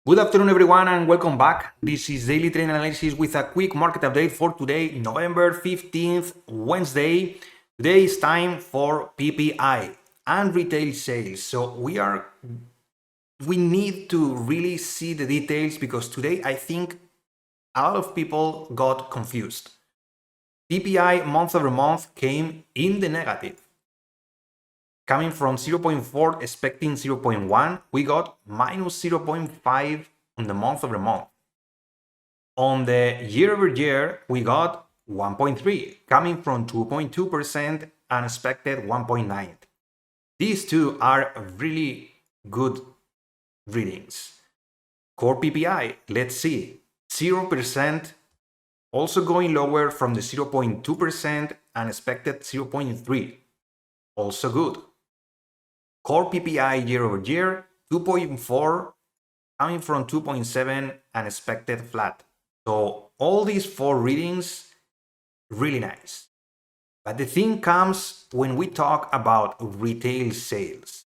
Good afternoon, everyone, and welcome back. This is Daily Trend Analysis with a quick market update for today, November 15th, Wednesday. Today is time for PPI and retail sales. So we need to really see the details because today I think a lot of people got confused. PPI month over month came in the negative. Coming from 0.4, expecting 0.1, we got minus 0.5 on the month over month. On the year over year, we got 1.3, coming from 2.2% and expected 1.9. These two are really good readings. Core PPI, let's see, 0%, also going lower from the 0.2% and expected 0.3, also good. Core PPI year over year, 2.4, coming from 2.7 and expected flat. So all these four readings, really nice. But the thing comes when we talk about retail sales.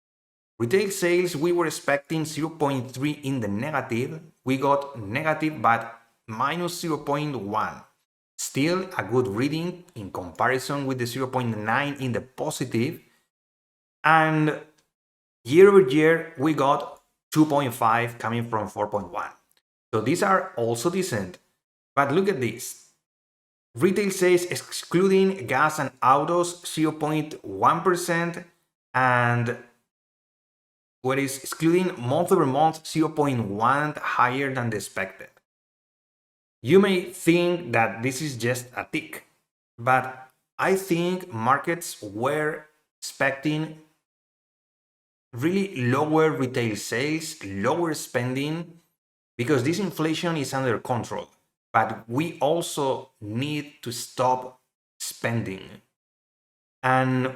Retail sales, we were expecting 0.3 in the negative. We got negative, but minus 0.1. Still a good reading in comparison with the 0.9 in the positive. And year over year, we got 2.5 coming from 4.1. So these are also decent. But look at this. Retail sales excluding gas and autos 0.1% and what is excluding month over month 0.1 higher than the expected. You may think that this is just a tick, but I think markets were expecting really lower retail sales, lower spending, because this inflation is under control. But we also need to stop spending. And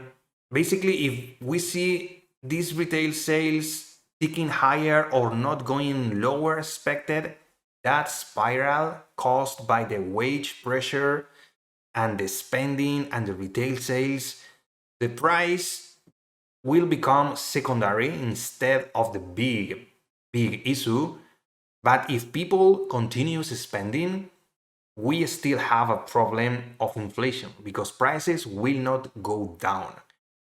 basically, if we see these retail sales ticking higher or not going lower expected, that spiral caused by the wage pressure and the spending and the retail sales, the price will become secondary instead of the big issue. But if people continue spending, we still have a problem of inflation because prices will not go down.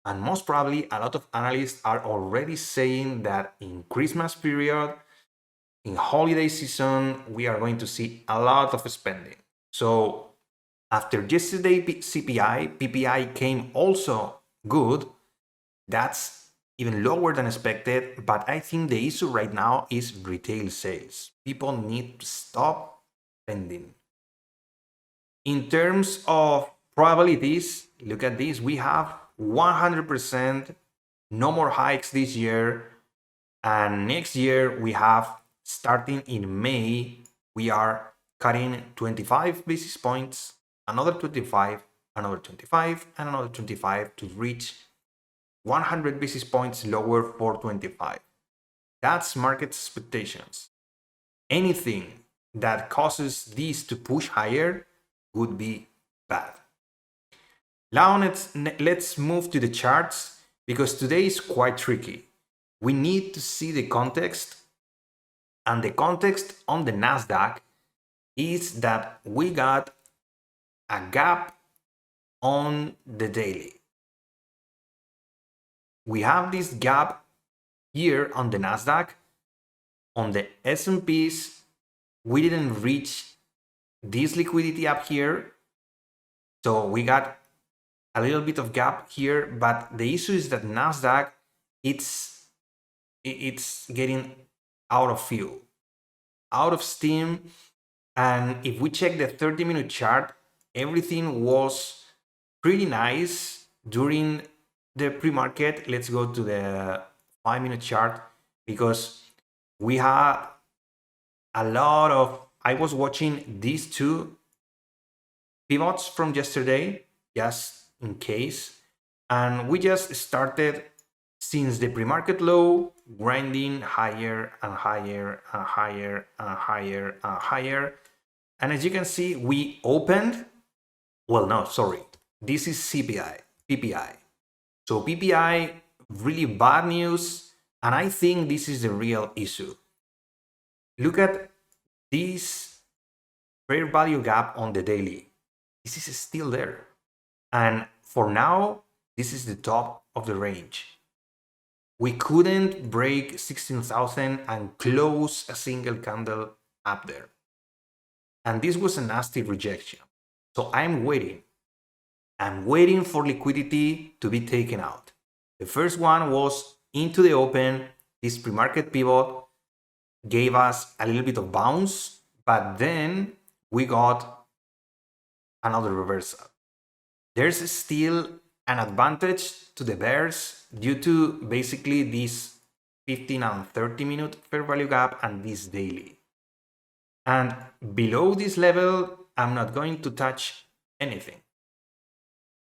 And most probably a lot of analysts are already saying that in Christmas period, in holiday season, we are going to see a lot of spending. So after yesterday CPI, PPI came also good. That's even lower than expected, but I think the issue right now is retail sales. People need to stop spending. In terms of probabilities, look at this, we have 100%, no more hikes this year, and next year we have, starting in May, we are cutting 25 basis points, another 25, another 25, and another 25 to reach 100 basis points lower for 25. That's market expectations. Anything that causes these to push higher would be bad. Now let's move to the charts because today is quite tricky. We need to see the context, and the context on the Nasdaq is that we got a gap on the daily. We have this gap here on the Nasdaq. On the S&Ps, we didn't reach this liquidity up here, so we got a little bit of gap here. But the issue is that Nasdaq, it's getting out of fuel, out of steam. And if we check the 30-minute chart, everything was pretty nice during the pre-market. Let's go to the 5-minute chart because we have a lot of, I was watching these two pivots from yesterday, just in case, and we just started since the pre-market low, grinding higher and higher and higher and higher and higher. And as you can see, we opened, well, no, sorry, this is CPI, PPI. So PPI, really bad news, and I think this is the real issue. Look at this fair value gap on the daily. This is still there. And for now, this is the top of the range. We couldn't break 16,000 and close a single candle up there. And this was a nasty rejection. So I'm waiting. I'm waiting for liquidity to be taken out. The first one was into the open. This pre-market pivot gave us a little bit of bounce, but then we got another reversal. There's still an advantage to the bears due to basically this 15 and 30 minute fair value gap and this daily. And below this level, I'm not going to touch anything.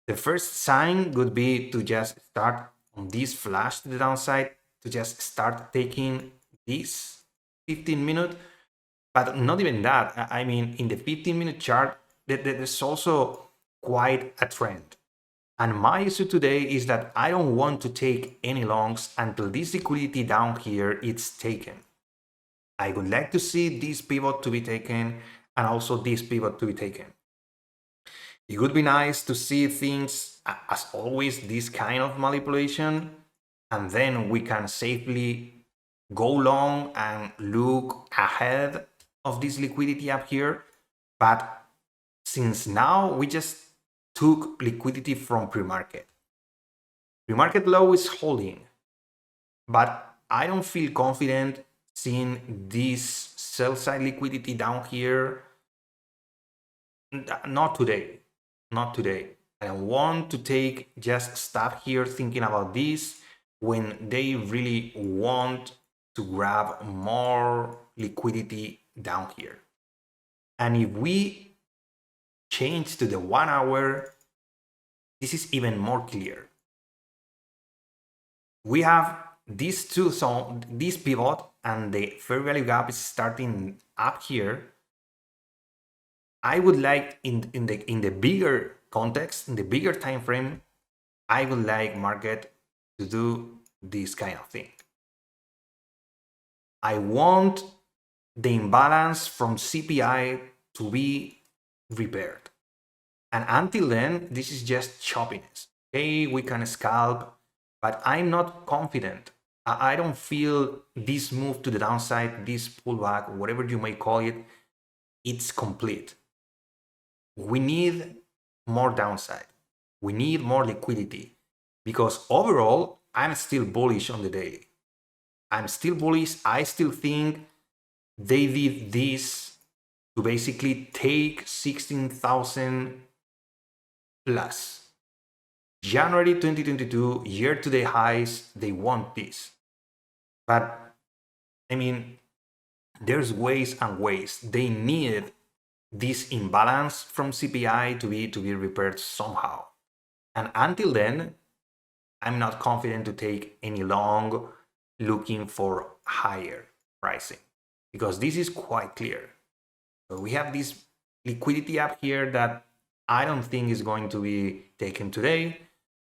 The first sign would be to just start on this flash to the downside, to just start taking this 15 minute, but not even that. I mean, in the 15-minute chart, there's also quite a trend. And my issue today is that I don't want to take any longs until this liquidity down here is taken. I would like to see this pivot to be taken and also this pivot to be taken. It would be nice to see things, as always, this kind of manipulation, and then we can safely go long and look ahead of this liquidity up here. But since now we just took liquidity from pre-market. Pre-market low is holding, but I don't feel confident seeing this sell side liquidity down here. Not today. Not today. I don't want to take just stuff here thinking about this when they really want to grab more liquidity down here. And if we change to the 1 hour, this is even more clear. We have these two zones, this pivot and the fair value gap is starting up here. I would like in the bigger context, in the bigger time frame, I would like market to do this kind of thing. I want the imbalance from CPI to be repaired. And until then, this is just choppiness. Okay, we can scalp, but I'm not confident. I don't feel this move to the downside, this pullback, whatever you may call it, it's complete. We need more downside. We need more liquidity because overall, I'm still bullish on the daily. I'm still bullish. I still think they did this to basically take 16,000 plus. January 2022, year-to-date highs, they want this. But, I mean, there's ways and ways. They need this imbalance from CPI to be repaired somehow. And until then, I'm not confident to take any long looking for higher pricing because this is quite clear. So we have this liquidity up here that I don't think is going to be taken today.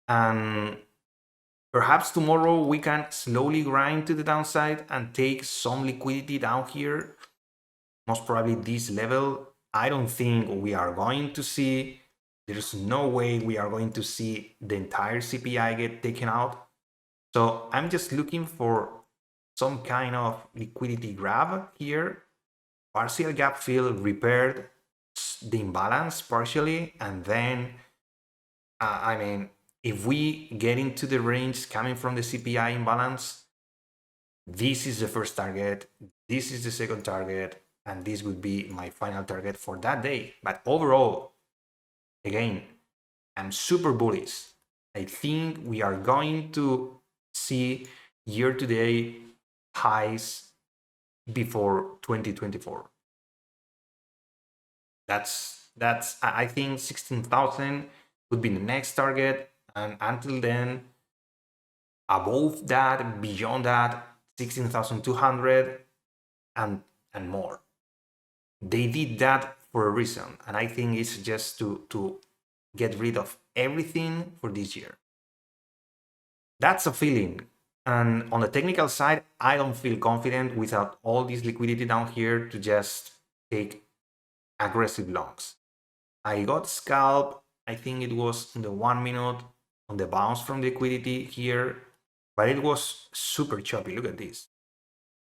And perhaps tomorrow we can slowly grind to the downside and take some liquidity down here. Most probably this level. I don't think we are going to see, there's no way we are going to see the entire CPI get taken out. So I'm just looking for some kind of liquidity grab here. Partial gap fill repaired the imbalance partially, and then I mean, if we get into the range coming from the CPI imbalance, this is the first target, this is the second target, and this would be my final target for that day. But overall, again, I'm super bullish. I think we are going to see year-to-date highs before 2024. That's I think 16,000 would be the next target, and until then, above that, beyond that, 16,200 and more. They did that for a reason, and I think it's just to get rid of everything for this year. That's a feeling. And on the technical side, I don't feel confident without all this liquidity down here to just take aggressive longs. I got scalped, I think it was in the 1 minute on the bounce from liquidity here, but it was super choppy. Look at this.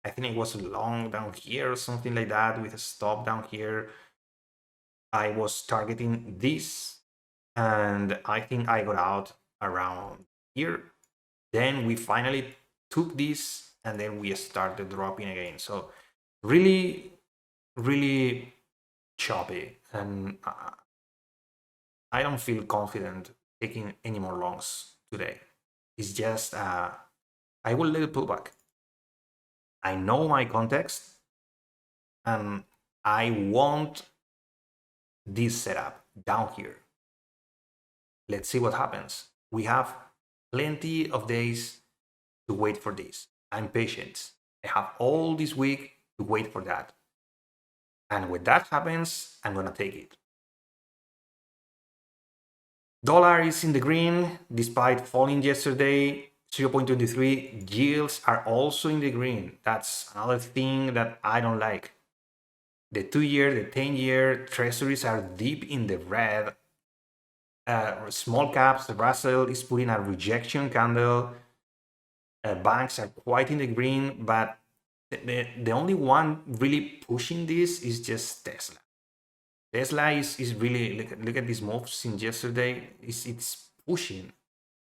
I think it was long down here or something like that with a stop down here. I was targeting this and I think I got out around here. Then we finally took this and then we started dropping again. So really, really choppy, and I don't feel confident taking any more longs today. It's just I will let it pull back. I know my context and I want this setup down here. Let's see what happens. We have plenty of days to wait for this. I'm patient. I have all this week to wait for that. And when that happens, I'm gonna take it. Dollar is in the green despite falling yesterday. 0.23 yields are also in the green. That's another thing that I don't like. The 2-year, the 10-year treasuries are deep in the red. Small caps, the Russell is putting a rejection candle. Banks are quite in the green, but the only one really pushing this is just Tesla. Tesla is really, look at this move since yesterday. It's pushing.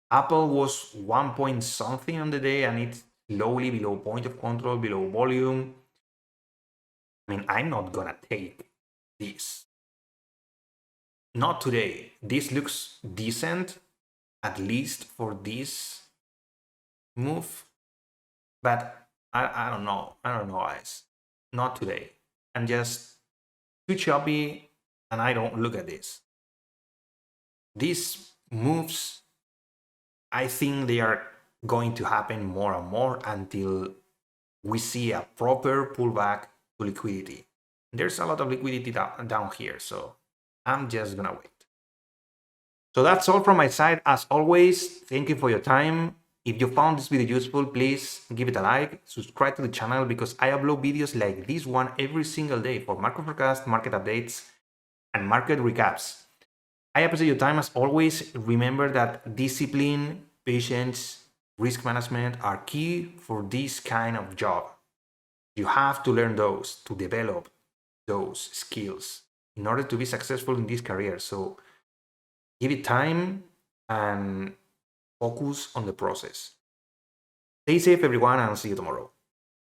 Apple was 1 point something on the day and it's slowly below point of control, below volume. I mean, I'm not gonna take this. Not today. This looks decent, at least for this move. But I don't know. I don't know, guys. Not today. I'm just too choppy and I don't look at this. These moves, I think they are going to happen more and more until we see a proper pullback to liquidity. There's a lot of liquidity down here, so I'm just gonna wait. So that's all from my side. As always, thank you for your time. If you found this video useful, please give it a like, subscribe to the channel because I upload videos like this one every single day for market forecast, market updates, and market recaps. I appreciate your time as always. Remember that discipline, patience, risk management are key for this kind of job. You have to learn those to develop those skills in order to be successful in this career. So give it time and focus on the process. Stay safe, everyone, and see you tomorrow.